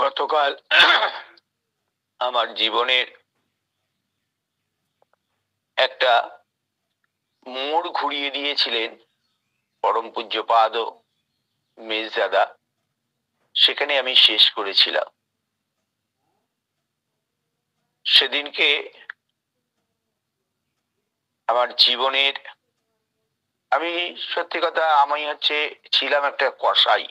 গতকাল আমার জীবনের একটা মোড় ঘুরিয়ে দিয়েছিলেন পরম পূজ্যপাদ মেজদাদা। সেখানে আমি শেষ করেছিলাম। সেদিনকে আমার জীবনের, আমি সত্যি কথা, আমি ছিলাম একটা কসাই।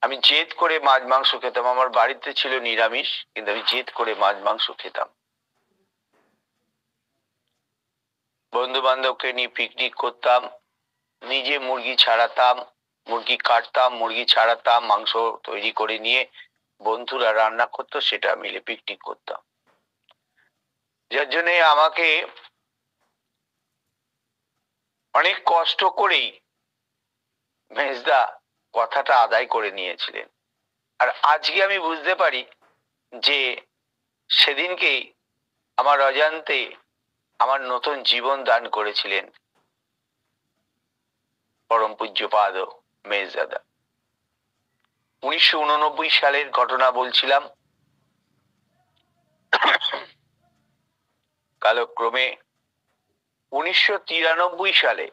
আমি জেদ করে মাছ মাংস খেতাম। আমার বাড়িতে ছিল নিরামিষ, কিন্তু আমি জেদ করে মাছ মাংস খেতাম। বন্ধু বান্ধবকে নিয়ে পিকনিক করতাম, নিজে মুরগি ছাড়াতাম, মুরগি কাটতাম, মুরগি ছাড়াতাম, মাংস তৈরি করে নিয়ে বন্ধুরা রান্না করতো, সেটা মিলে পিকনিক করতাম। যার জন্য আমাকে অনেক কষ্ট করেই মেজদা কথাটা আদায় করে নিয়েছিলেন। আর আজকে আমি বুঝতে পারি যে সেদিনকেই আমার অজান্তে আমার নতুন জীবন দান করেছিলেন পরম পূজ্যপাদ মেজদাদা। 1989 সালের ঘটনা বলছিলাম। কালক্রমে 1993 সালে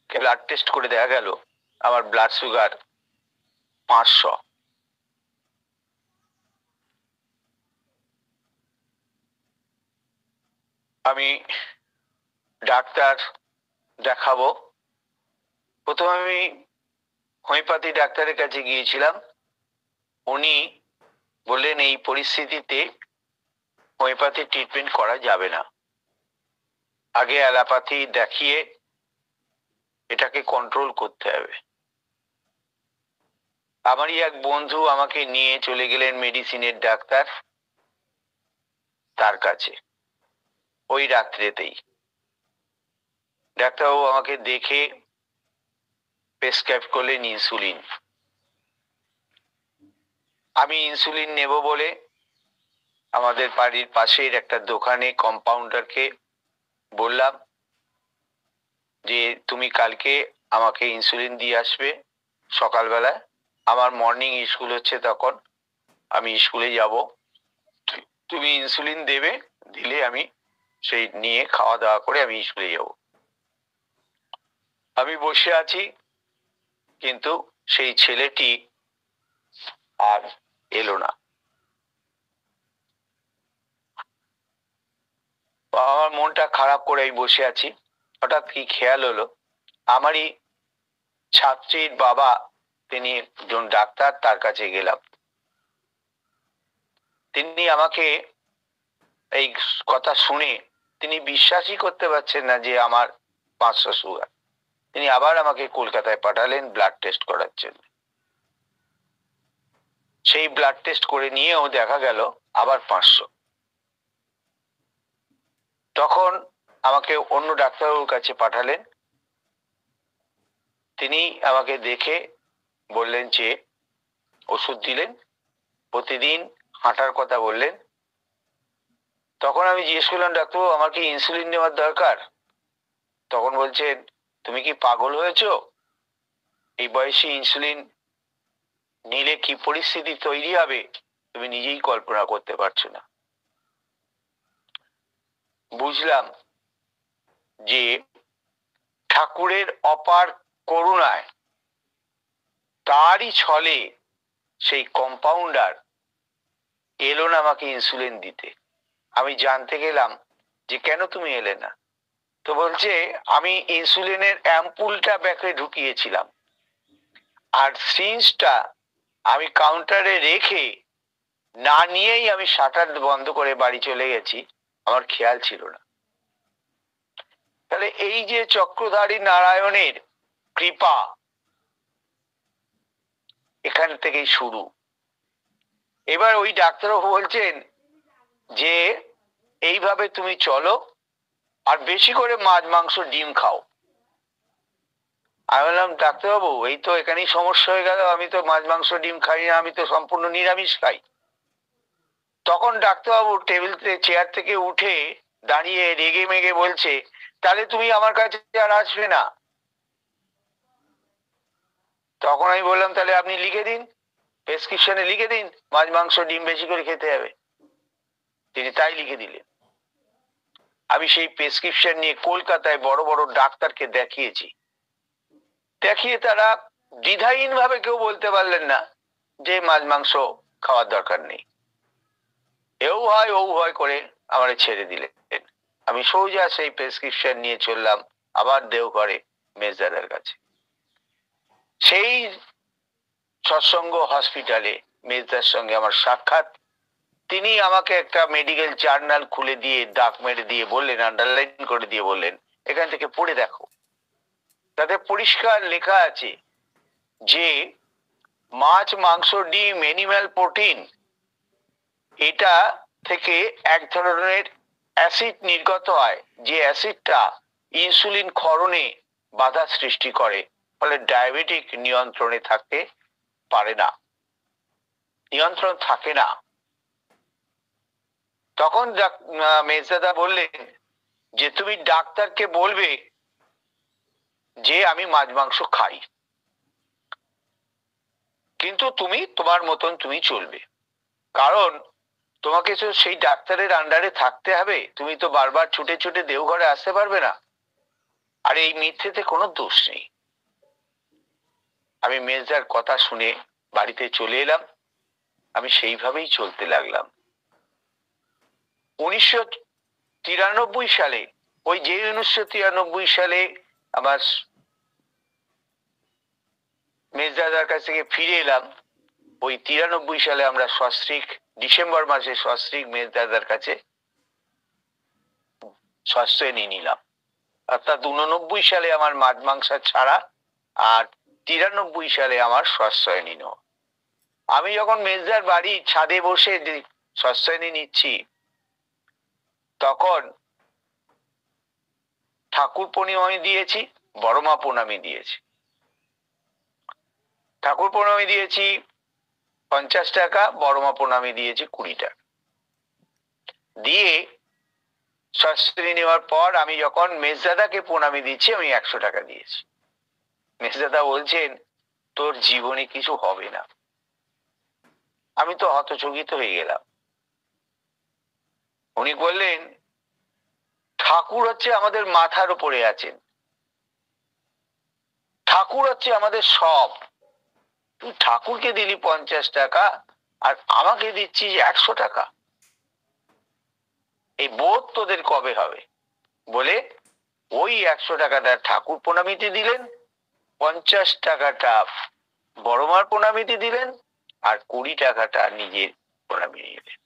ব্লাড টেস্ট করে দেখা গেল আমার ব্লাড সুগার 500। আমি ডাক্তার দেখাবো। প্রথমে আমি হোমিওপ্যাথি ডাক্তারের কাছে গিয়েছিলাম। উনি বললেন এই পরিস্থিতিতে হোমিওপ্যাথি ট্রিটমেন্ট করা যাবে না, আগে অ্যালোপ্যাথি দেখিয়ে এটাকে কন্ট্রোল করতে হবে। আমারই এক বন্ধু আমাকে নিয়ে চলে গেলেন মেডিসিনের ডাক্তার তার কাছে। ওই রাত্রেতেই ডাক্তারবাবু আমাকে দেখে প্রেসক্রাইব করলেন ইনসুলিন। আমি ইনসুলিন নেব বলে আমাদের বাড়ির পাশের একটা দোকানে কম্পাউন্ডারকে বললাম যে তুমি কালকে আমাকে ইনসুলিন দিয়ে আসবে সকালবেলা। আমার মর্নিং স্কুল হচ্ছে, তখন আমি স্কুলে যাব। তুমি ইনসুলিন দেবে, দিলে আমি সেই নিয়ে খাওয়া দাওয়া করে আমি স্কুলে যাব। আমি বসে আছি, কিন্তু সেই ছেলেটি আর এলো না। আমার মনটা খারাপ করে আমি বসে আছি। হঠাৎ কি খেয়াল হলো, আমারই ছাত্রীর বাবা, তিনি একজন ডাক্তার, তার কাছে গেলাম। তিনি আমাকে এই কথা শুনে তিনি বিশ্বাসই করতে পারছেন না যে আমার 500 সুগার। তিনি আবার আমাকে কলকাতায় পাঠালেন ব্লাড টেস্ট করার জন্য। সেই ব্লাড টেস্ট করে নিয়েও দেখা গেল আবার 500। তখন আমাকে অন্য ডাক্তারবাবুর কাছে পাঠালেন। তিনি আমাকে দেখে বললেন যে ওষুধ দিলেন, প্রতিদিন হাঁটার কথা বললেন। তখন আমি জিজ্ঞেস করলাম, ডাক্তারবাবু আমার কি ইনসুলিন নেওয়ার দরকার? তখন বলছেন, তুমি কি পাগল হয়েছো? এই বয়সে ইনসুলিন নিলে কি পরিস্থিতি তৈরি হবে তুমি নিজেই কল্পনা করতে পারছো না। বুঝলাম যে ঠাকুরের অপার করুণায়, তারই ছলে সেই কম্পাউন্ডার এলো না আমাকে ইনসুলিন দিতে। আমি জানতে গেলাম যে কেন তুমি এলে না? তো বলছে আমি ইনসুলিনের অ্যাম্পুলটা ব্যাগে ঢুকিয়েছিলাম, আর সিরিঞ্জটা আমি কাউন্টারে রেখে না নিয়েই আমি শাটার বন্ধ করে বাড়ি চলে গেছি, আমার খেয়াল ছিল না। তাহলে এই যে চক্রধারী নারায়ণের কৃপা, এখান থেকেই শুরু। এবার ওই ডাক্তারবাবু বলছেন যে এইভাবে তুমি চলো, আর বেশি করে মাছ মাংস ডিম খাও। আমি বললাম, ডাক্তারবাবু এই তো এখানেই সমস্যা হয়ে গেল, আমি তো মাছ মাংস ডিম খাই না, আমি তো সম্পূর্ণ নিরামিষ খাই। তখন ডাক্তারবাবু টেবিল চেয়ার থেকে উঠে দাঁড়িয়ে রেগে মেগে বলছে, তাহলে তুমি আমার কাছে আর আসবে না। তখন আমি বললাম, তাহলে আপনি লিখে দিন, প্রেসক্রিপশনে লিখে দিন মাছ মাংস ডিম বেশি করে খেতে হবে। তিনি তাই লিখে দিলেন। আমি সেই প্রেসক্রিপশন নিয়ে কলকাতায় বড় বড় ডাক্তারকে দেখিয়েছি। দেখিয়ে তারা দ্বিধাহীন ভাবে কেউ বলতে পারলেন না যে মাছ মাংস খাওয়ার দরকার নেই। এও হয় ও হয় করে আমারে ছেড়ে দিলেন। আমি সোজা সেই প্রেসক্রিপশন নিয়ে চললাম আবার দেওঘরে মেজদাদার কাছে। সেই সৎসঙ্গ হসপিটালে মেজদার সঙ্গে আমার সাক্ষাৎ। তিনি আমাকে একটা মেডিকেল জার্নাল খুলে দিয়ে দাগ মেরে দিয়ে বললেন, আন্ডারলাইন করে দিয়ে বললেন, এখান থেকে পড়ে দেখো। তাতে পরিষ্কার লেখা আছে যে মাছ মাংস ডিম এনিম্যাল প্রোটিন, এটা থেকে এক ধরনের অ্যাসিড নির্গত হয়, যে অ্যাসিডটা ইনসুলিন ক্ষরণে বাধা সৃষ্টি করে, ফলে ডায়াবেটিক নিয়ন্ত্রণে থাকতে পারে না, নিয়ন্ত্রণ থাকে না। তখন মেজদাদা বললেন যে তুমি ডাক্তারকে বলবে যে আমি মাছ মাংস খাই, কিন্তু তুমি তোমার মতন তুমি চলবে, কারণ তোমাকে তো সেই ডাক্তারের আন্ডারে থাকতে হবে, তুমি তো বারবার ছুটে ছুটে দেওঘরে আসতে পারবে না, আর এই মিথ্যেতে কোনো দোষ নেই। আমি মেজদার কথা শুনে বাড়িতে চলে এলাম। আমি সেইভাবেই চলতে লাগলাম। 1993 সালে, ওই যে 1993 সালে আমার মেজদাদার কাছ থেকে ফিরে এলাম, ওই 93 সালে আমরা সস্ত্রীক ডিসেম্বর মাসে সস্ত্রীক মেজদাদার কাছে সস্ত্রয় নিয়ে নিলাম। অর্থাৎ 89 সালে আমার মাছ মাংস ছাড়া, আর 93 সালে আমার সস্ত্রয় নিল। আমি যখন মেজদার বাড়ি ছাদে বসে সস্ত্রয় নিচ্ছি, তখন ঠাকুর প্রণামী দিয়েছি, বড়মা প্রণামী দিয়েছি। ঠাকুর প্রণামী দিয়েছি 50 টাকা, বড়মা প্রণামী দিয়েছি 20 টাকা দিয়ে। সস্ত্রী নেওয়ার পর আমি যখন মেজদাদাকে প্রণামী দিচ্ছি, আমি 100 টাকা দিয়েছি। মেজদাদা বলছেন, তোর জীবনে কিছু হবে না। আমি তো হতচকিত হয়ে গেলাম। উনি বললেন, ঠাকুর হচ্ছে আমাদের মাথার উপরে আছেন, ঠাকুর হচ্ছে আমাদের সব। তুই ঠাকুরকে দিলি 50 টাকা আর আমাকে দিচ্ছিস 100 টাকা, এই বোধ তোদের কবে হবে? বলে ওই 100 টাকাটা ঠাকুর প্রণামীতে দিলেন, 50 টাকাটা বড়মার প্রণামীতে দিলেন, আর 20 টাকাটা নিজের প্রণামী নিলেন।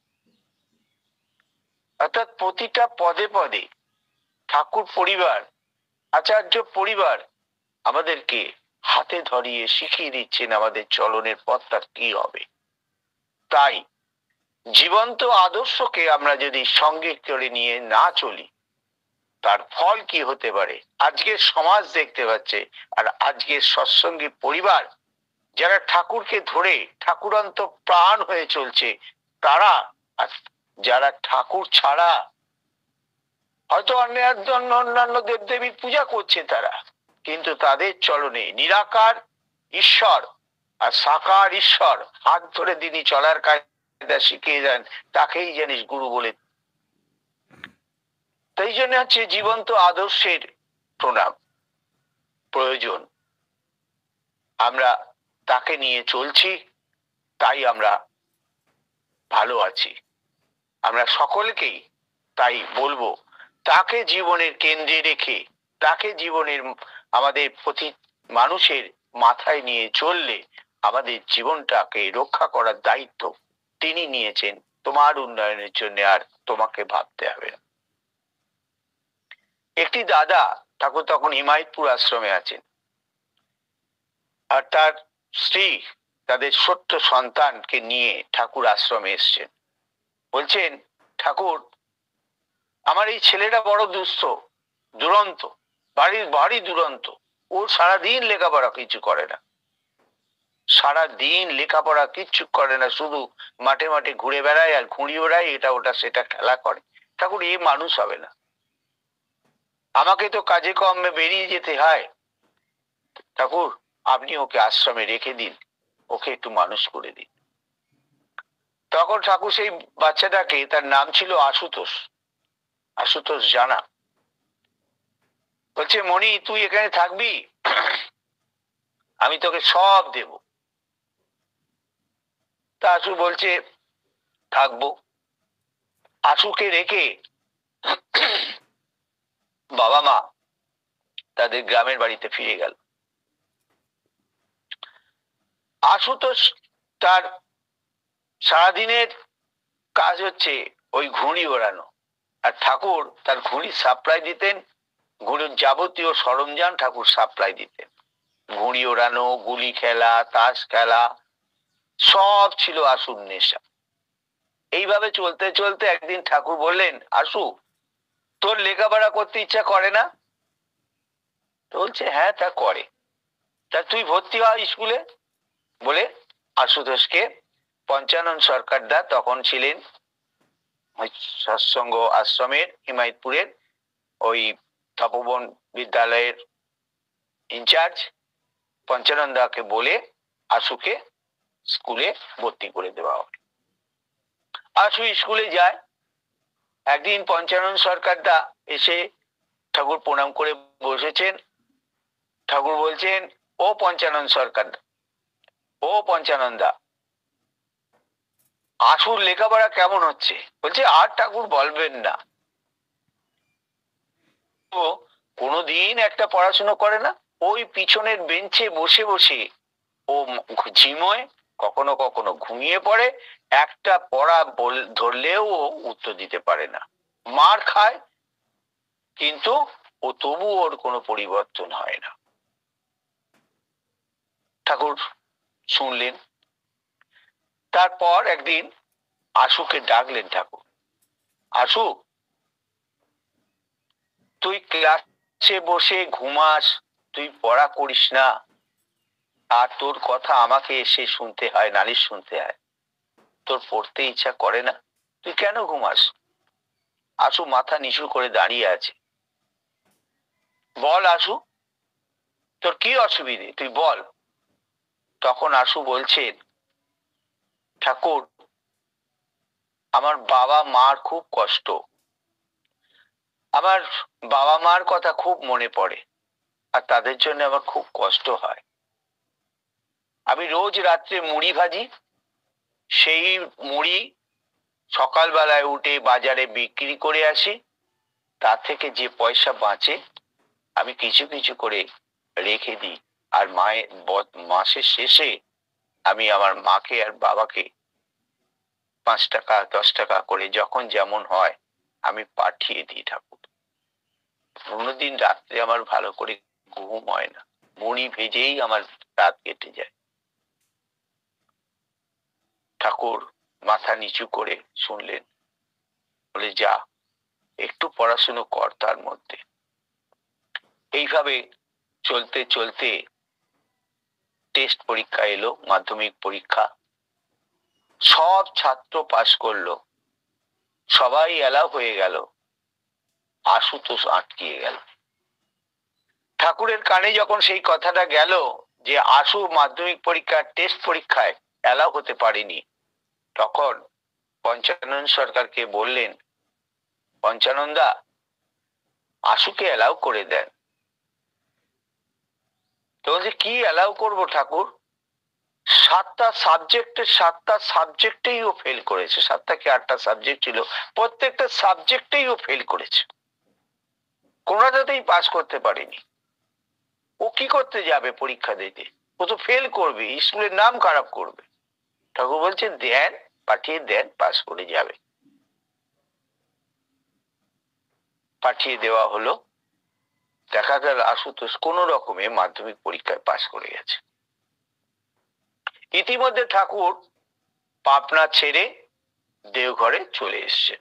অর্থাৎ প্রতিটা পদে পদে ঠাকুর পরিবার, আচার্য পরিবার আমাদেরকে হাতে ধরিয়ে শিখিয়ে দিচ্ছেন আমাদের চলনের পথটা কি হবে। তাই জীবন্ত আদর্শকে আমরা যদি সঙ্গে করে নিয়ে না চলি, তার ফল কি হতে পারে আজকের সমাজ দেখতে পাচ্ছে। আর আজকের সৎসঙ্গী পরিবার যারা ঠাকুরকে ধরে ঠাকুরান্ত প্রাণ হয়ে চলছে, তারা, যারা ঠাকুর ছাড়া হয়তো অন্যান্য দেবদেবীর পূজা করছে তারা, কিন্তু তাদের চলনে নিরাকার ঈশ্বর আর সাকার ঈশ্বর হাত ধরে তিনি চলার কায়দা শিখিয়ে দেন, তাকেই জানিস গুরু বলে। তাই জন্য হচ্ছে জীবন্ত আদর্শের প্রণাম প্রয়োজন। আমরা তাকে নিয়ে চলছি, তাই আমরা ভালো আছি। আমরা সকলকেই তাই বলবো, তাকে জীবনের কেন্দ্রে রেখে, তাকে জীবনের আমাদের প্রতি মানুষের মাথায় নিয়ে চললে আমাদের জীবনটাকে রক্ষা করার দায়িত্ব তিনি নিয়েছেন। তোমার উন্নয়নের জন্য আর তোমাকে ভাবতে হবে না। একটি দাদা, ঠাকুর তখন হিমায়তপুর আশ্রমে আছেন, আর তার স্ত্রী তাদের ছোট্ট সন্তানকে নিয়ে ঠাকুর আশ্রমে এসছেন। বলছেন, ঠাকুর, আমার এই ছেলেটা বড় দুস্থ, দুরন্ত, বাড়ি দুরন্ত। ওর সারাদিন লেখাপড়া কিছু করে না, সারাদিন লেখাপড়া কিচ্ছু করে না, শুধু মাঠে মাঠে ঘুরে বেড়ায় আর ঘুড়ি ওড়ায়, এটা ওটা সেটা খেলা করে, ঠাকুর এ মানুষ হবে না, আমাকে তো কাজে কমে বেরিয়ে যেতে হয়, ঠাকুর আপনি ওকে আশ্রমে রেখে দিন, ওকে একটু মানুষ করে দিন। তখন ঠাকুর সেই বাচ্চাটাকে, তার নাম ছিল আশুতোষ, আশুতোষ জানা, বলছে মণি তুই এখানে থাকবি, আমি তোকে সব দেব। তা আশু বলছে থাকবো। আশুকে রেখে বাবা মা তাদের গ্রামের বাড়িতে ফিরে গেল। আশুতোষ তার সারাদিনের কাজ হচ্ছে ওই ঘুড়ি ওড়ানো, আর ঠাকুর তার ঘুড়ি সাপ্লাই দিতেন, ঘুড়ির যাবতীয় সরঞ্জাম ঠাকুর সাপ্লাই দিতেন, ঘুড়ি ওড়ানো, গুলি খেলা, তাস খেলা, সব ছিল আশুর নেশা। এইভাবে চলতে চলতে একদিন ঠাকুর বললেন, আশু তোর লেখাপড়া করতে ইচ্ছা করে না? তো বলছে হ্যাঁ তা করে। তা তুই ভর্তি হ স্কুলে, বলে আশুতোষকে পঞ্চানন সরকারদা তখন ছিলেন ওই সৎসঙ্গ আশ্রমের হিমায়তপুরের ওই তপবন বিদ্যালয়ের ইনচার্জ, পঞ্চানন দাকে বলে আশুকে স্কুলে ভর্তি করে দেওয়া হয়। আশু স্কুলে যায়। একদিন পঞ্চানন সরকারদা এসে ঠাকুর প্রণাম করে বসেছেন। ঠাকুর বলছেন, ও পঞ্চানন সরকার, ও পঞ্চানন দা, আশুর লেখাপড়া কেমন হচ্ছে? বলছে আর ঠাকুর বলবেন না, ও কোনোদিন একটা পড়াশুনো করে না, ওই পিছনের বেঞ্চে বসে বসে ও ঝিমোয়, কখনো কখনো ঘুমিয়ে পড়ে, একটা পড়া ধরলেও ও উত্তর দিতে পারে না, মার খায়, কিন্তু ও তবু ওর কোনো পরিবর্তন হয় না। ঠাকুর শুনলেন। তারপর একদিন আশুকে ডাকলেন ঠাকুর, আশু তুই ক্লাসে বসে ঘুমাস, তুই পড়া করিস না, আর তোর কথা আমাকে এসে শুনতে হয়, নালিশ শুনতে হয়, তোর পড়তে ইচ্ছা করে না, তুই কেন ঘুমাস? আশু মাথা নিচু করে দাঁড়িয়ে আছে। বল আশু, তোর কি অসুবিধে, তুই বল। তখন আশু বলছেন, ঠাকুর আমার বাবা মার খুব কষ্ট, আমার বাবা মার কথা খুব মনে পড়ে, আর তাদের জন্য আমার খুব কষ্ট হয়। আমি রোজ রাত্রে মুড়ি ভাজি, সেই মুড়ি সকালবেলায় উঠে বাজারে বিক্রি করে আসি, তা থেকে যে পয়সা বাঁচে আমি কিছু কিছু করে রেখে দিই, আর মাসের শেষে আমি আমার মাকে আর বাবাকে 5 টাকা 10 টাকা করে যখন যেমন হয় আমি পাঠিয়ে দিই ঠাকুর। কোনোদিন রাত্রে আমার ভালো করে ঘুম হয় না, মুড়ি ভেজেই আমার রাত কেটে যায়। ঠাকুর মাথা নিচু করে শুনলেন, বলে যা একটু পড়াশুনো কর তার মধ্যে। এইভাবে চলতে চলতে টেস্ট পরীক্ষা এলো, মাধ্যমিক পরীক্ষা, সব ছাত্র পাশ করলো, সবাই এলাও হয়ে গেল, আশুতোষ আটকিয়ে গেল। ঠাকুরের কানে যখন সেই কথাটা গেল যে আশু মাধ্যমিক পরীক্ষার টেস্ট পরীক্ষায় এলাও হতে পারেনি, তখন পঞ্চানন সরকারকে বললেন, পঞ্চানন দা আশুকে এলাও করে দেন। তো বলছে কি এলাও করবো ঠাকুর? 7টা সাবজেক্টেই ও ফেল করেছে, 7টা কি 8টা সাবজেক্ট ছিল, প্রত্যেকটা সাবজেক্টেই ও ফেল করেছে, কোনোটাতেই পাস করতে পারেনি। ও কি করতে যাবে পরীক্ষা দিতে? ও তো ফেল করবে, স্কুলের নাম খারাপ করবে। ঠাকুর বলছে দেন, পাঠিয়ে দেন, পাস করে যাবে। পাঠিয়ে দেওয়া হলো। দেখা গেল আশুতোষ কোন রকমে মাধ্যমিক পরীক্ষায় পাস করে গেছে। ইতিমধ্যে ঠাকুর পাবনা ছেড়ে দেওঘরে চলে এসছে।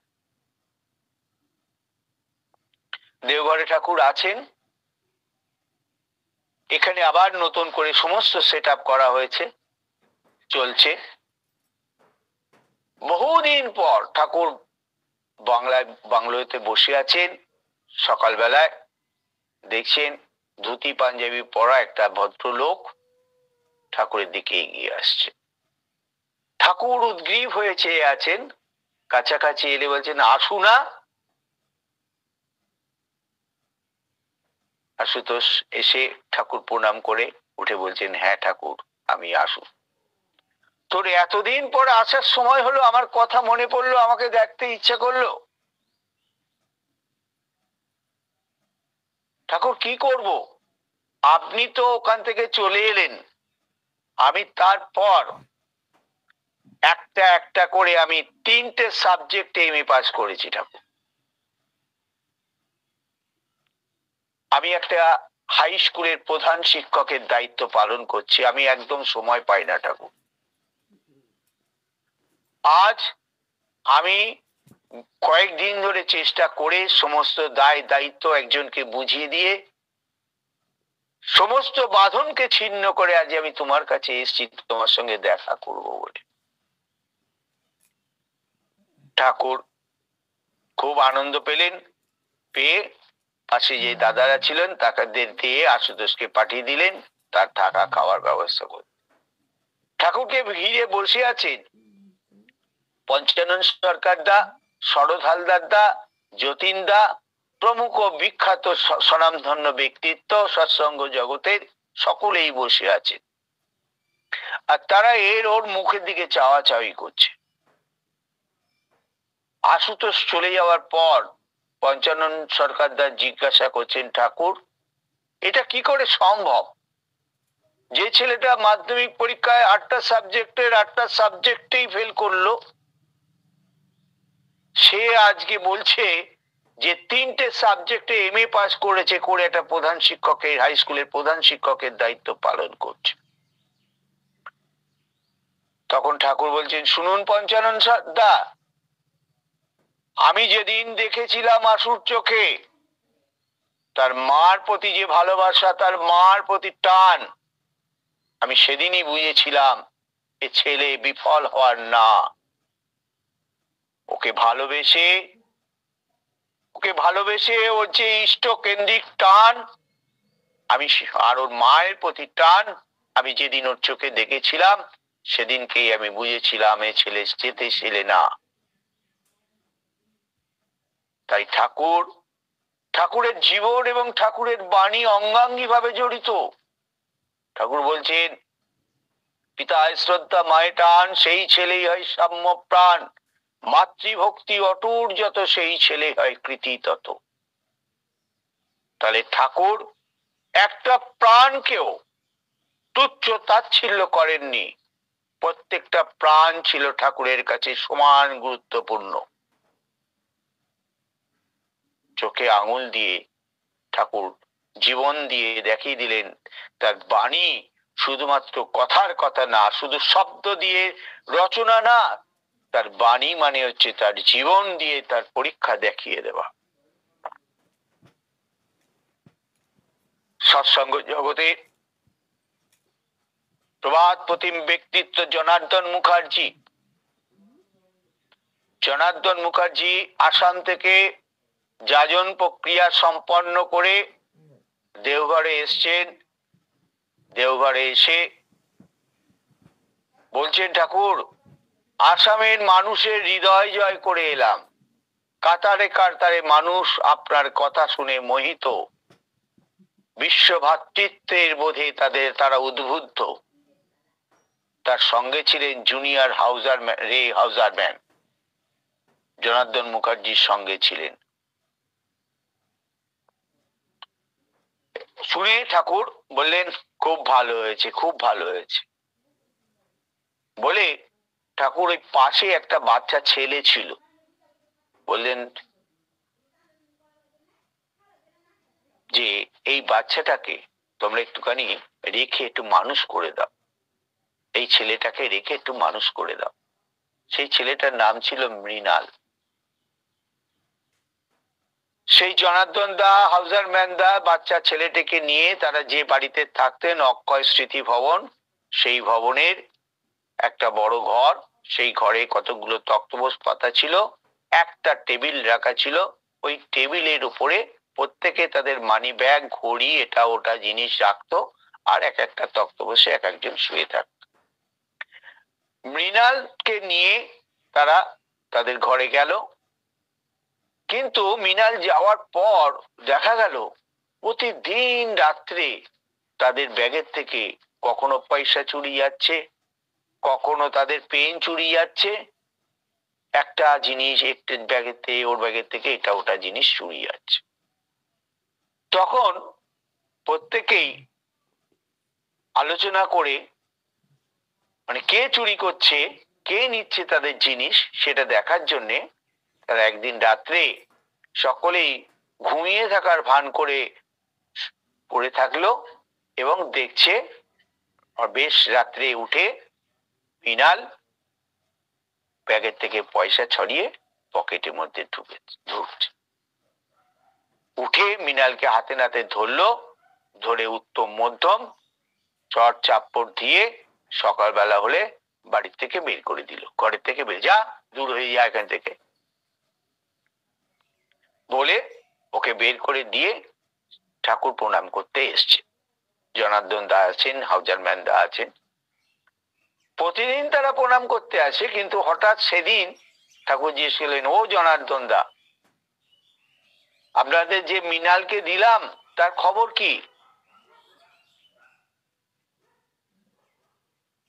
দেওঘরে ঠাকুর আছেন। এখানে আবার নতুন করে সমস্ত সেট করা হয়েছে, চলছে। বহুদিন পর ঠাকুর বাংলোতে বসে আছেন। সকালবেলায় দেখছেন ধুতি পাঞ্জাবি পরা একটা ভদ্রলোক ঠাকুরের দিকে এগিয়ে আসছে। ঠাকুর উদ্গ্রীব হয়ে চেয়ে আছেন। কাছাকাছি এলে বলছেন, আসু না। আশুতোষ এসে ঠাকুর প্রণাম করে উঠে বলছেন, হ্যাঁ ঠাকুর, আমি আসু। তোর এতদিন পর আসার সময় হলো, আমার কথা মনে পড়লো, আমাকে দেখতে ইচ্ছা করলো। ঠাকুর, কি করব? আপনি তো ওখান থেকে চলে এলেন, আমি তারপর একটা একটা করে আমি 3টে সাবজেক্টে এমএ পাস করেছি ঠাকুর। আমি একটা হাই স্কুলের প্রধান শিক্ষকের দায়িত্ব পালন করছি, আমি একদম সময় পাই না ঠাকুর। আজ আমি কয়েকদিন ধরে চেষ্টা করে সমস্ত দায় দায়িত্ব একজনকে বুঝিয়ে দিয়ে সমস্ত বাঁধনকে ছিন্ন করে আজ আমি তোমার কাছে এসেছি তোমার সঙ্গে দেখা করব বলে। ঠাকুর খুব আনন্দ পেলেন। পেয়ে পাশে যে দাদারা ছিলেন তাদের দিয়ে আশুতোষকে পাঠিয়ে দিলেন তার থাকা খাওয়ার ব্যবস্থা করে। ঠাকুরকে ঘিরে বসে আছেন পঞ্চানন সরকার দা, শরৎ হালদার দা, যতীন দা প্রমুখ বিখ্যাত স্বনামধন্য ব্যক্তিত্ব সৎসঙ্গ জগতের সকলেই বসে আছে। আর তারা ওর মুখের দিকে চাওয়াচাওয়ি করছে। আশুতোষ চলে যাওয়ার পর পঞ্চানন সরকারদা জিজ্ঞাসা করছেন, ঠাকুর, এটা কি করে সম্ভব? যে ছেলেটা মাধ্যমিক পরীক্ষায় 8টা সাবজেক্টের 8টা সাবজেক্টেই ফেল করলো, সে আজকে বলছে যে 3টে সাবজেক্টে এমএ পাস করেছে, করে একটা প্রধান শিক্ষকের, হাই স্কুলের প্রধান শিক্ষকের দায়িত্ব পালন করছে। তখন ঠাকুর বলছেন, শুনুন পঞ্চানন দা, আমি যেদিন দেখেছিলাম আশুর চোখে তার মার প্রতি যে ভালোবাসা, তার মার প্রতি টান, আমি সেদিনই বুঝেছিলাম এ ছেলে বিফল হওয়ার না। ওকে ভালোবেসে ওর যে ইষ্ট কেন্দ্রিক টান, আমি আর ওর মায়ের প্রতি টান আমি যেদিন ওর চোখে দেখেছিলাম সেদিনকেই আমি বুঝেছিলাম এ ছেলে যেতে ছেলে না। তাই ঠাকুরের জীবন এবং ঠাকুরের বাণী অঙ্গাঙ্গি ভাবে জড়িত। ঠাকুর বলছেন, পিতায় শ্রদ্ধা মায়ে টান, সেই ছেলেই হয় সাম্য প্রাণ, মাতৃভক্তি অটুট যত, সেই ছেলে হয় কৃতি তত। তাহলে ঠাকুর একটা প্রাণকেও তুচ্ছ তাচ্ছিল্য করেননি। প্রত্যেকটা প্রাণ ছিল ঠাকুরের কাছে সমান গুরুত্বপূর্ণ। চোখে আঙুল দিয়ে ঠাকুর জীবন দিয়ে দেখিয়ে দিলেন তার বাণী শুধুমাত্র কথার কথা না, শুধু শব্দ দিয়ে রচনা না, তার বাণী মানে হচ্ছে তার জীবন দিয়ে তার পরীক্ষা দেখিয়ে দেওয়া। সৎসঙ্গ জগতে প্রবাদ প্রতিম ব্যক্তিত্ব জনার্দন মুখার্জি। জনার্দন মুখার্জি আসাম থেকে যাজন প্রক্রিয়া সম্পন্ন করে দেওঘরে এসছেন। দেওঘরে এসে বলছেন, ঠাকুর, আসামের মানুষের হৃদয় জয় করে এলাম। কাতারে কাতারে মানুষ আপনার কথা শুনে মোহিত, বিশ্ব ভ্রাতৃত্বের বোধে তারা উদ্বুদ্ধ। তার সঙ্গে ছিলেন জুনিয়র হাউজারম্যান জনার্দন মুখার্জির সঙ্গে ছিলেন। শুনে ঠাকুর বললেন, খুব ভালো হয়েছে, খুব ভালো হয়েছে বলে ঠাকুর ওই পাশে একটা বাচ্চা ছেলে ছিল, বললেন যে এই বাচ্চাটাকে তোমরা একটুখানি রেখে একটু মানুষ করে দাও, এই ছেলেটাকে রেখে একটু মানুষ করে দাও। সেই ছেলেটার নাম ছিল মৃণাল। সেই জনার্দন দা, হাউজারম্যান দা বাচ্চা ছেলেটিকে নিয়ে তারা যে বাড়িতে থাকতেন, অক্ষয় স্মৃতি ভবন, সেই ভবনের একটা বড় ঘর, সেই ঘরে কতগুলো তক্তপোষ পাতা ছিল, একটা টেবিল রাখা ছিল, ওই টেবিলের উপরে প্রত্যেকে তাদের মানি ব্যাগ, ঘড়ি, এটা ওটা জিনিস রাখতো, আর এক একটা তক্ত বসে এক একজন শুয়ে থাকতো। মৃণালকে নিয়ে তারা তাদের ঘরে গেল, কিন্তু মৃণাল যাওয়ার পর দেখা গেল প্রতিদিন রাত্রে তাদের ব্যাগের থেকে কখনো পয়সা চুরি যাচ্ছে, কখনো তাদের পেন চুরি যাচ্ছে, একটা জিনিস একটা ব্যাগের থেকে ওর ব্যাগের থেকে এটা ওটা জিনিস চুরি যাচ্ছে। তখন প্রত্যেকেই আলোচনা করে, মানে কে চুরি করছে, কে নিচ্ছে তাদের জিনিস, সেটা দেখার জন্যে তারা একদিন রাত্রে সকলেই ঘুমিয়ে থাকার ভান করে পড়ে থাকলো এবং দেখছে বেশ রাত্রে উঠে মৃণাল ব্যাগের থেকে পয়সা ছড়িয়ে পকেটের মধ্যে ঢুকছে। উঠে মৃণালকে হাতে নাতে ধরলো, ধরে উত্তম মধ্যম চট চাপ্পড় দিয়ে সকালবেলা হলে বাড়ির থেকে বের করে দিল, ঘরের থেকে বের, যা দূর হয়ে যা এখান থেকে বলে ওকে বের করে দিয়ে ঠাকুর প্রণাম করতে এসছে। জনার্দন দা আছেন, হাউজারম্যান দা আছেন, প্রতিদিন তারা প্রণাম করতে আসে, কিন্তু হঠাৎ সেদিন ঠাকুর জিজ্ঞেস করলেন, ও জনার্দন দা, আপনাদের যে মৃণালকে দিলাম তার খবর কি?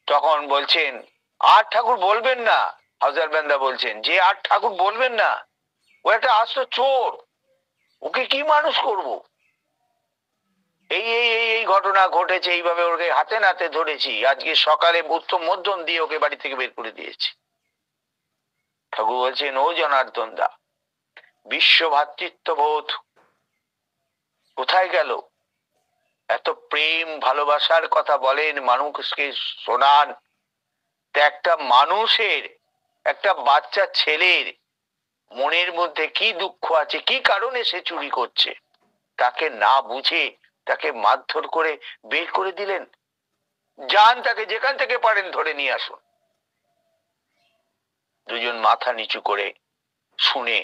তখন বলছেন, আর ঠাকুর বলবেন না। হাউজারম্যান দা বলছেন যে আর ঠাকুর বলবেন না, ও একটা আস্ত চোর, ওকে কি মানুষ করব, এই এই এই এই ঘটনা ঘটেছে, এইভাবে ওকে হাতে নাতে ধরেছি, আজকে সকালে উত্তম মধ্যম দিয়ে ওকে বাড়ি থেকে বের করে দিয়েছি। ঠাকুর বলছেন, ও জনার্দন দা, বিশ্ব ভ্রাতৃত্ববোধ কোথায় গেল? এত প্রেম ভালোবাসার কথা বলেন, মানুষকে শোনান, একটা মানুষের, একটা বাচ্চা ছেলের মনের মধ্যে কি দুঃখ আছে, কি কারণে সে চুরি করছে, তাকে না বুঝে তাকে মারধর করে বের করে দিলেন। যান, তাকে যেখান থেকে পারেন ধরে নিয়ে আসুন। দুজন মাথা নিচু করে শুনে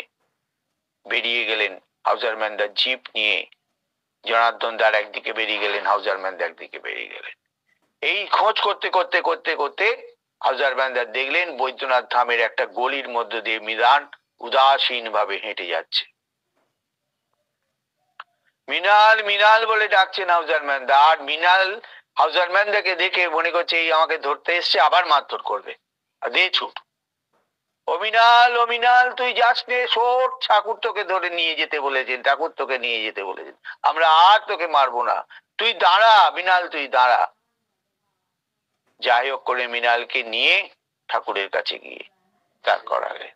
বেরিয়ে গেলেন। হাউজারম্যান দা জিপ নিয়ে, জনার্দন দার একদিকে বেরিয়ে গেলেন, হাউজারম্যান দা একদিকে বেরিয়ে গেলেন। এই খোঁজ করতে করতে করতে করতে হাউজারম্যান দা দেখলেন বৈদ্যনাথ ধামের একটা গলির মধ্য দিয়ে মৃণাল উদাসীন ভাবে হেঁটে যাচ্ছে। মৃণাল মৃণাল বলে ডাকছেন হাউজারম্যান দা, আর মৃণাল হাউজারম্যান দাকে দেখে মনে করছে এই আমাকে ধরতে এসছে, আবার মারধর করবে, দে ছুট। অমিনাল অমিনাল, তুই যাস নে, সোট, ঠাকুর তোকে ধরে নিয়ে যেতে বলেছেন, ঠাকুর তোকে নিয়ে যেতে বলেছেন, আমরা আর তোকে মারবো না, তুই দাঁড়া মৃণাল, তুই দাঁড়া। যাই হোক করে মৃণালকে নিয়ে ঠাকুরের কাছে গিয়ে তার করালেন।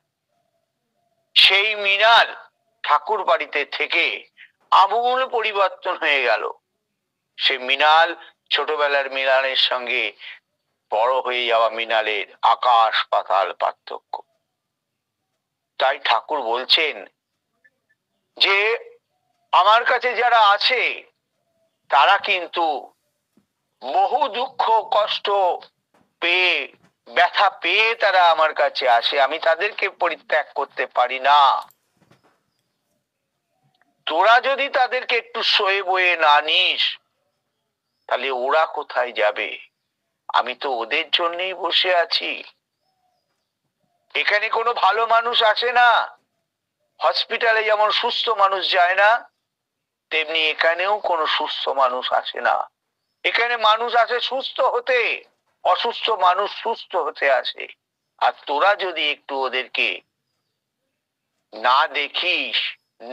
সেই মৃণাল ঠাকুর বাড়িতে থেকে আমূল পরিবর্তন হয়ে গেল। সে মৃণাল ছোটবেলার মৃণালের সঙ্গে বড় হয়ে যাওয়া মৃণালের আকাশ পাতাল পার্থক্য। তাই ঠাকুর বলছেন যে আমার কাছে যারা আছে তারা কিন্তু বহু দুঃখ কষ্ট পেয়ে, ব্যথা পেয়ে তারা আমার কাছে আসে, আমি তাদেরকে পরিত্যাগ করতে পারি না। তোরা যদি তাদেরকে একটু সয়ে বয়ে না নিস, তাহলে ওরা কোথায় যাবে? আমি তো ওদের জন্যই বসে আছি। এখানে কোনো ভালো মানুষ আসে না, হসপিটালে যেমন সুস্থ মানুষ যায় না, তেমনি এখানেও কোনো সুস্থ মানুষ আসে না। এখানে মানুষ আসে সুস্থ হতে, অসুস্থ মানুষ সুস্থ হতে আসে। আর তোরা যদি একটু ওদেরকে না দেখিস,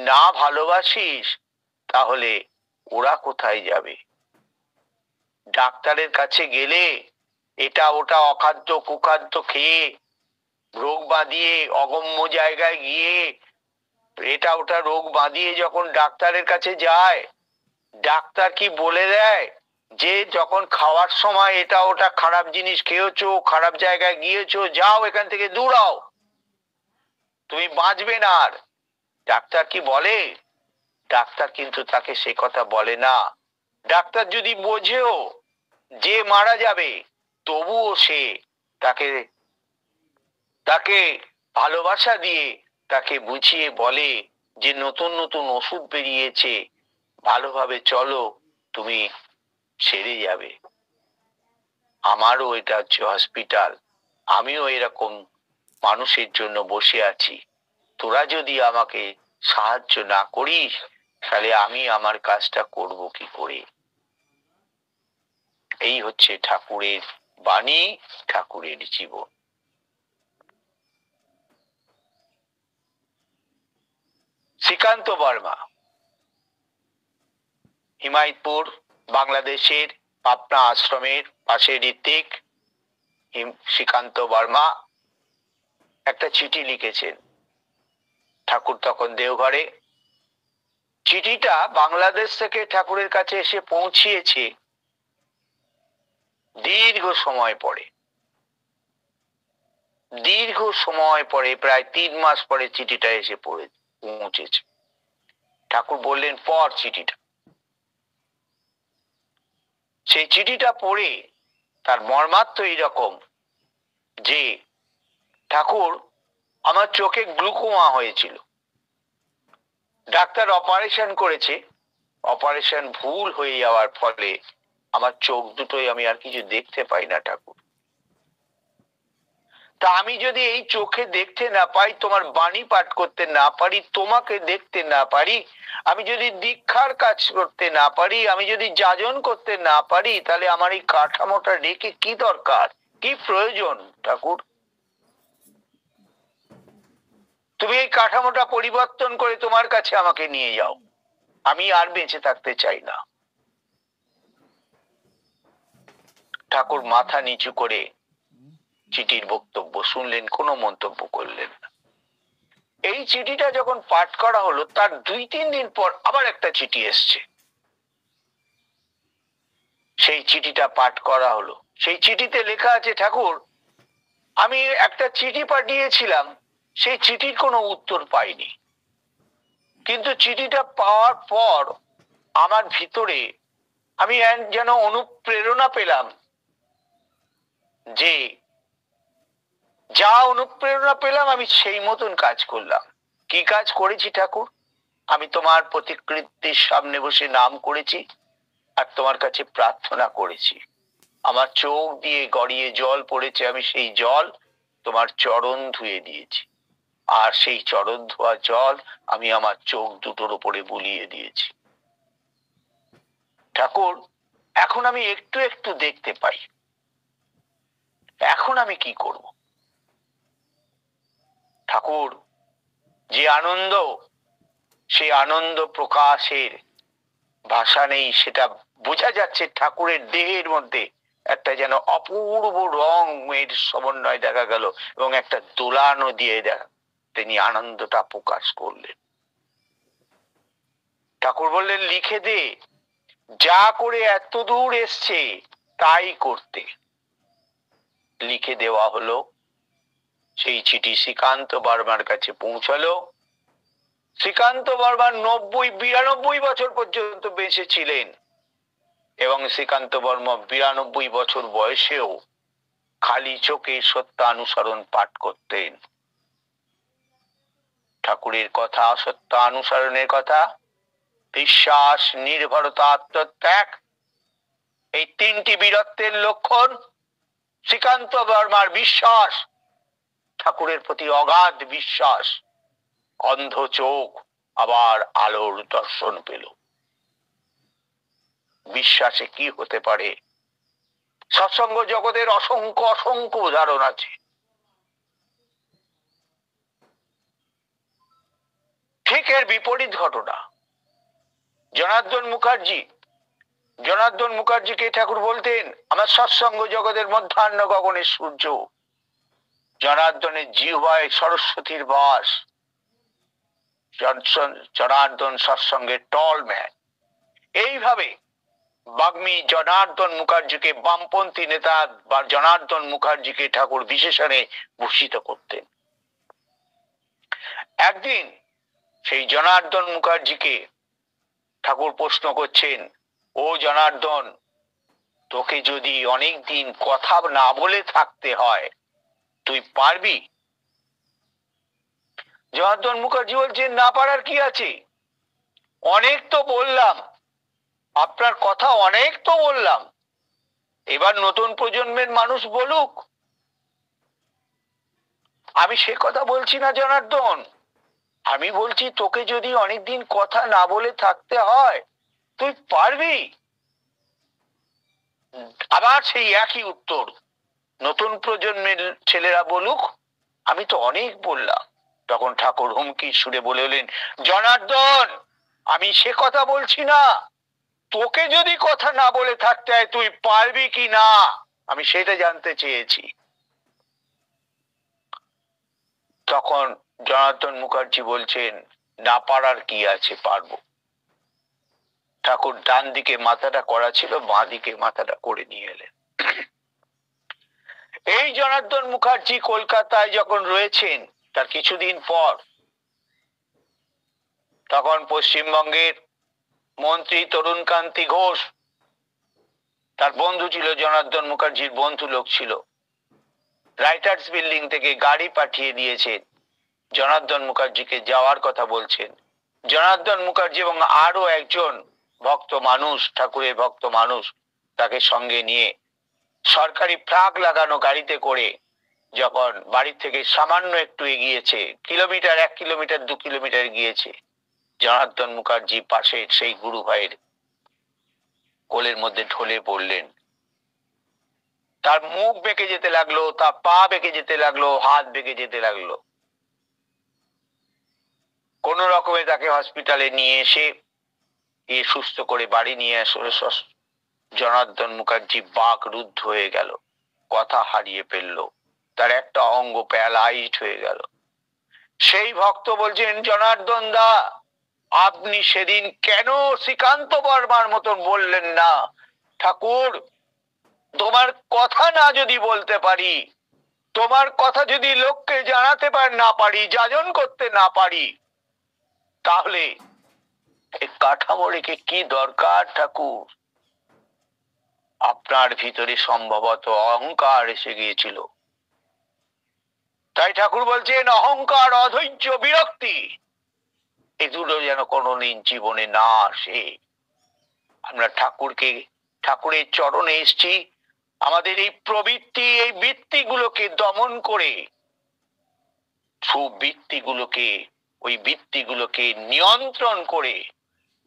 না ভালোবাসিস, তাহলে ওরা কোথায় যাবে? ডাক্তারের কাছে গেলে এটা ওটা অখাদ্য কুখাদ্য খেয়ে, রোগ বাঁধিয়ে, অগম্য জায়গায় গিয়ে এটা ওটা রোগ বাঁধিয়ে যখন ডাক্তারের কাছে যায়, ডাক্তার কি বলে দেয় যে যখন খাওয়ার সময় এটা ওটা খারাপ জিনিস খেয়েছো, খারাপ জায়গায় গিয়েছো, যাও এখান থেকে দূরাও, তুমি বাঁচবে না আর? ডাক্তার কি বলে? ডাক্তার কিন্তু তাকে সে কথা বলে না। ডাক্তার যদি বোঝেও যে মারা যাবে, তবুও সে তাকে তাকে ভালোবাসা দিয়ে তাকে বুঝিয়ে বলে যে নতুন নতুন ওষুধ বেরিয়েছে, ভালোভাবে চলো, তুমি সেরে যাবে। আমারও এটা হচ্ছে হসপিটাল, আমিও এরকম মানুষের জন্য বসে আছি। তোরা যদি আমাকে সাহায্য না করিস তাহলে আমি আমার কাজটা করব কি করে? এই হচ্ছে ঠাকুরের বাণী, ঠাকুরের জীবন। শ্রীকান্ত বর্মা হিমায়তপুর, বাংলাদেশের পাবনা আশ্রমের পাশে ঋত্বিক শ্রীকান্ত বর্মা একটা চিঠি লিখেছেন। ঠাকুর তখন দেওঘরে। চিঠিটা বাংলাদেশ থেকে ঠাকুরের কাছে এসে পৌঁছিয়েছে দীর্ঘ সময় পরে। দীর্ঘ সময় পরে, প্রায় 3 মাস পরে চিঠিটা এসে পৌঁছেছে। ঠাকুর বললেন পড় চিঠিটা। সেই চিঠিটা পড়ে তার মর্মার্থ এইরকম যে, ঠাকুর, আমার চোখে গ্লুকোমা হয়েছিল, ডাক্তার অপারেশন করেছে, অপারেশন ভুল হয়ে যাওয়ার ফলে আমার চোখ দুটোই আমি আর কিছু দেখতে পাই না ঠাকুর। তা আমি যদি এই চোখে দেখতে না পাই, তোমার বাণী পাঠ করতে না পারি, তোমাকে দেখতে না পারি, আমি যদি দীক্ষার কাজ করতে না পারি, আমি যদি যাজন করতে না পারি, তাহলে আমার এই কাঠামোটা রেখে কি দরকার, কি প্রয়োজন ঠাকুর? তুমি এই কাঠামোটা পরিবর্তন করে তোমার কাছে আমাকে নিয়ে যাও, আমি আর বেঁচে থাকতে চাই না। ঠাকুর মাথা নিচু করে চিঠির বক্তব্য শুনলেন, কোনো মন্তব্য করলেন না। এই চিঠিটা যখন পাঠ করা হলো, তার 2-3 দিন পর আবার একটা চিঠি এসছে। সেই চিঠিটা পাঠ করা হলো। সেই চিঠিতে লেখা আছে, ঠাকুর, আমি একটা চিঠি পাঠিয়েছিলাম, সেই চিঠির কোনো উত্তর পাইনি, কিন্তু চিঠিটা পাওয়ার পর আমার ভিতরে আমি যেন অনুপ্রেরণা পেলাম, যে যা অনুপ্রেরণা পেলাম আমি সেই মতন কাজ করলাম। কি কাজ করেছি ঠাকুর? আমি তোমার প্রতিকৃতির সামনে বসে নাম করেছি আর তোমার কাছে প্রার্থনা করেছি। আমার চোখ দিয়ে গড়িয়ে জল পড়েছে, আমি সেই জল তোমার চরণ ধুয়ে দিয়েছি, আর সেই চরণ ধোয়া জল আমি আমার চোখ দুটোর উপরে বুলিয়ে দিয়েছি। ঠাকুর, এখন আমি একটু একটু দেখতে পাই, এখন আমি কি করব? ঠাকুর, যে আনন্দ, সে আনন্দ প্রকাশের ভাষা নেই, সেটা বোঝা যাচ্ছে ঠাকুরের দেহের মধ্যে একটা যেন অপূর্ব রঙের সমন্বয় দেখা গেল, এবং একটা দোলানো দিয়ে তিনি আনন্দটা প্রকাশ করলেন। ঠাকুর বললেন, লিখে দে, যা করে এত দূর এসছে তাই করতে। লিখে দেওয়া হলো। সেই চিঠি শ্রীকান্ত বর্মার কাছে পৌঁছালো। শ্রীকান্ত বর্মা 90-92 বছর পর্যন্ত বেঁচে ছিলেন, এবং শ্রীকান্ত বর্মা 92 বছর বয়সেও খালি চোখে সত্যানুসরণ পাঠ করতেন। ঠাকুরের কথা, সত্যানুসরণের কথা, বিশ্বাস, নির্ভরতা, আত্মত্যাগ, এই 3টি বীরত্বের লক্ষণ। শ্রীকান্ত বর্মার বিশ্বাস, ঠাকুরের প্রতি অগাধ বিশ্বাস, অন্ধ চোখ আবার আলোর দর্শন পেল। বিশ্বাসে কি হতে পারে? সৎসঙ্গ জগতের অসংখ্য অসংখ্য উদাহরণ আছে। ঠিক এর বিপরীত ঘটনা জনার্দন মুখার্জি। জনার্দন মুখার্জিকে ঠাকুর বলতেন, আমার সৎসঙ্গ জগতের মধ্যাহ্ন গগনের সূর্য। জনার্দনের জিহ্বায় সরস্বতীর বাস। Janardan সৎসঙ্গের tall man. এইভাবে বাগ্মী জনার্দন মুখার্জিকে, বামপন্থী নেতা বা জনার্দন মুখার্জিকে ঠাকুর বিশেষণে ভূষিত করতেন। একদিন সেই জনার্দন মুখার্জিকে ঠাকুর প্রশ্ন করছেন, ও জনার্দন, তোকে যদি অনেকদিন কথা না বলে থাকতে হয়, তুই পারবি? জনার্দন মুখার্জি বলছেন না পারার কি আছে, অনেক তো বললাম, আপনার কথা অনেক তো বললাম, এবার নতুন প্রজন্মের মানুষ বলুক। আমি সে কথা বলছি না জনার্দন, আমি বলছি তোকে যদি অনেকদিন কথা না বলে থাকতে হয় তুই পারবি? আবার সেই একই উত্তর, নতুন প্রজন্মের ছেলেরা বলুক, আমি তো অনেক বললাম। তখন ঠাকুর হুমকি সুরে বলে এলেন, জনার্দন আমি সে কথা বলছি না, তোকে যদি কথা না বলে থাকতে হয় তুই পারবি কি না, আমি সেটা জানতে চেয়েছি। তখন জনার্দন মুখার্জি বলছেন, না পারার কি আছে, পারবো। ঠাকুর ডান দিকে মাথাটা করা ছিল, বাঁ দিকে মাথাটা করে নিয়ে এলেন। এই জনার্দন মুখার্জি কলকাতায় যখন রয়েছেন তার কিছুদিন পর, তখন পশ্চিমবঙ্গের মন্ত্রী তরুণকান্তি ঘোষ, তার বন্ধু ছিল, জনার্দন মুখার্জির বন্ধু লোক ছিল, রাইটার্স বিল্ডিং থেকে গাড়ি পাঠিয়ে দিয়েছেন, জনার্দন মুখার্জিকে যাওয়ার কথা বলছেন। জনার্দন মুখার্জি এবং আরো একজন ভক্ত মানুষ, ঠাকুরের ভক্ত মানুষ, তাকে সঙ্গে নিয়ে সরকারি ফ্ল্যাগ লাগানো গাড়িতে করে যখন বাড়ি থেকে সামান্য একটু এগিয়েছে, কিলোমিটার 1 কিলোমিটার 2 কিলোমিটার গিয়েছে, জনার্দন মুখার্জি পাশে সেই গুরু ভাইয়ের কোলের মধ্যে ঢলে পড়লেন। তার মুখ বেঁকে যেতে লাগলো, তার পা বেঁকে যেতে লাগলো, হাত বেঁকে যেতে লাগলো। কোন রকমে তাকে হসপিটালে নিয়ে এসে সুস্থ করে বাড়ি নিয়ে আসলে জনার্দন মুখার্জি বাক রুদ্ধ হয়ে গেল, কথা হারিয়ে ফেললো, তার একটা অঙ্গ প্যারালাইজড হয়ে গেল। সেই ভক্ত বলছেন, জনার্দন দা আপনি সেদিন কেন শ্রীকান্ত বর্মার মতন বললেন না, ঠাকুর তোমার কথা না যদি বলতে পারি, তোমার কথা যদি লোককে জানাতে না পারি, যাজন করতে না পারি, তাহলে এই কাঠামো রেখে কি দরকার ঠাকুর? আপনার ভিতরে সম্ভবত অহংকার এসে গিয়েছিল। তাই ঠাকুর বলছেন, অহংকার, অধৈর্য, বিরক্তি এই দুটো যেন কোনোদিন জীবনে না আসে। আমরা ঠাকুরের চরণে এসেছি আমাদের এই প্রবৃত্তি, এই বৃত্তিগুলোকে দমন করে, সুবৃত্তিগুলোকে, ওই বৃত্তিগুলোকে নিয়ন্ত্রণ করে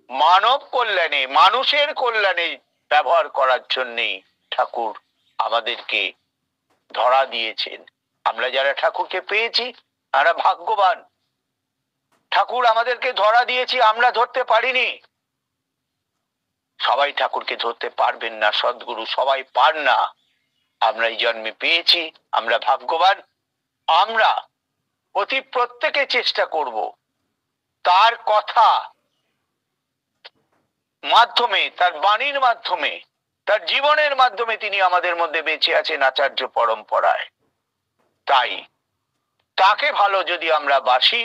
মানব কল্যাণে, মানুষের কল্যাণে ব্যবহার করার জন্যে ঠাকুর আমাদেরকে ধরা দিয়েছেন। আমরা যারা ঠাকুরকে পেয়েছি আমরা ভাগ্যবান। ঠাকুর আমাদেরকে ধরা দিয়েছি, আমরা ধরতে পারিনি। সবাই ঠাকুরকে ধরতে পারবেন না, সদ্গুরু সবাই পার না। আমরা এই জন্মে পেয়েছি, আমরা ভাগ্যবান। আমরা অতি প্রত্যেকে চেষ্টা করব তার কথা মাধ্যমে, তার বাণীর মাধ্যমে, তার জীবনের মাধ্যমে তিনি আমাদের মধ্যে বেঁচে আছেন আচার্য পরম্পরায়। তাই তাকে ভালো যদি আমরা বাসি,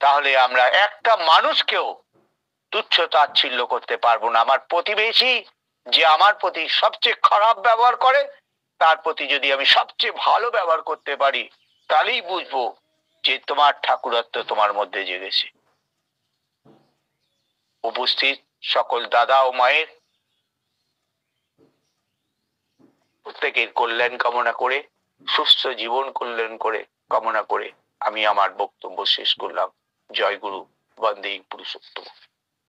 তাহলে আমরা একটা মানুষকেও তুচ্ছ তাচ্ছিল্য করতে পারবো না। আমার প্রতিবেশী যে আমার প্রতি সবচেয়ে খারাপ ব্যবহার করে, তার প্রতি যদি আমি সবচেয়ে ভালো ব্যবহার করতে পারি, তাহলেই বুঝবো যে তোমার ঠাকুরত্ব তোমার মধ্যে জেগেছে। উপস্থিত সকল দাদা ও মায়ের প্রত্যেকের কল্যাণ কামনা করে, সুস্থ জীবন কল্যাণ করে কামনা করে আমি আমার বক্তব্য শেষ করলাম। জয় গুরু, বন্দে পুরুষোত্তম।